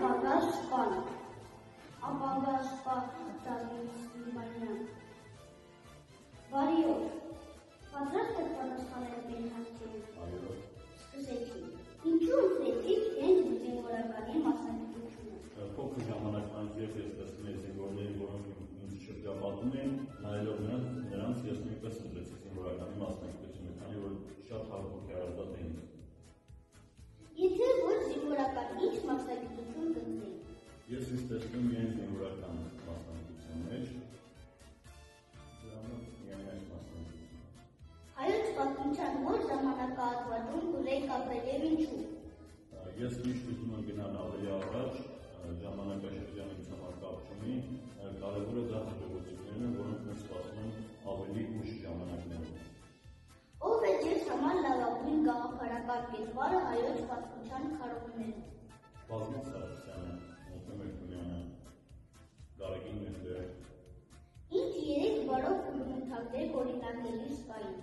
ապագա սպան, ապագա սպա Դավիթ Սիմոնյան։ Բարի օր, պատրաստ եք պատասխանել մեր հարցերին։ Այո։ Սկսեցինք։ Ինչու ընտրեցիք հենց զինվորականի մասնակցությունը։ Փոքր ժամանակ անց ես տեսնում եմ զինվորներին, որոնք ինձ շրջապատում էին, նայելով նրանց ես նույնպես ընտրեցի զինվորականի մասնակցությունը, քանի որ շատ հարմար հարազատ էին։ Եթե ոչ զինվորական, ինչ մասնակցություն կընտրեիք։ Ես ինձ տեսնում միայն զինվորական մասնակցության մեջ, դրանով միայն այս մասնակցությունը։ Հայոց պատմության որ ժամանակահատվածում կուզեիք ապրել եւ ինչու։ Ես միշտ ուզում եմ գնալ ավելի առաջ, ժամանակաշրջանից համար կապ չունի, կարևորը դա հաջողություններն են, որոնք մեզ սպասում են ավելի ուշ ժամանակներում։ Ով է ձեզ համար լավագույն գաղափարական կերպարը հայոց պատմության քարոզներում։ Բազմիկ Սարգսյանը, Մոթե Մերկունյանը, Գարեգին Մերդերը։ Ինչ երեք բարով կմնթակներ օրինակելի սպային։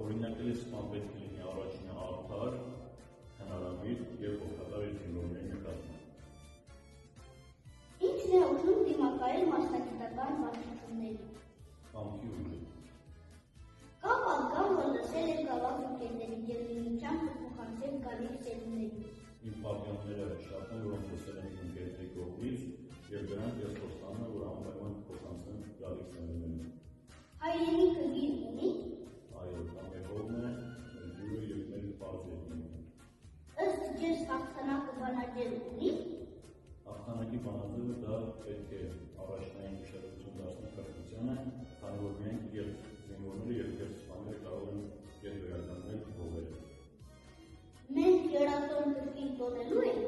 Օրինակելի սպան պետք է լինի առաջինը արդար, հնարամիտ և օգտակար իր զինվորների նկատմամբ։ Ինչն է ուզում դիմակայել մասնակցական բարդություններին։ Կամքի ուժը։ Կա պատկան, որ լսել եք ավագ ընկերների և լինությամբ կփոխանցել գալիք սերունդներին։ Իմ պատյանները շատ են, որոնք լսել են իմ ընկերների կողմից, և դրանք ես խոստանում եմ, որ անպայման կփոխանցեն գալիք սերունդներին։ Հայրենիքը գիր ունի։ Այո, կամ հողն է, ջուրը և մեր պարզ երկինքը։ Ըստ ձեզ հաղթանակը բանաձև ունի։ Հաղթանակի բանաձևը դա պետք է առաջնային ուշադրություն դարձնել կրթությանը, քանի որ մենք և զինվորները և սպաները կարող են վերականգնել հողերը։ Մենք երազող կրկին տոնելու ենք։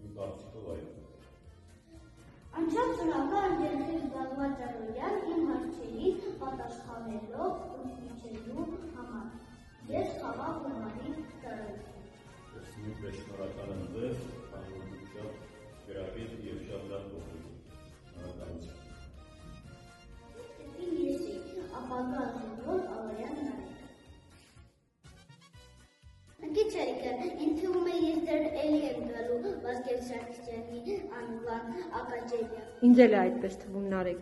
Իմ կարծիքով այո։ Անցյալ շնորհակալ ընկերներ զբաղված առօրյան իմ հարցերի պատասխանելով ուսուցչելու համար։ Ես խաղաղ հումարի տարածում։ Ես նույնպես շնորհակալ եմ ձեզ, քանի որ դուք շատ գրագետ և շատ լավ փոխել եք։ Շնորհակալություն։ Ես եմ ապագա զինվոր Ալարյան Նարեկ։ Ինձ թվում է ես դեռ էլի եմ գալու Վազգեն Սարգսյանի անվան ակադեմիա։ Ինձ էլ է այդպես թվում, Նարեկ։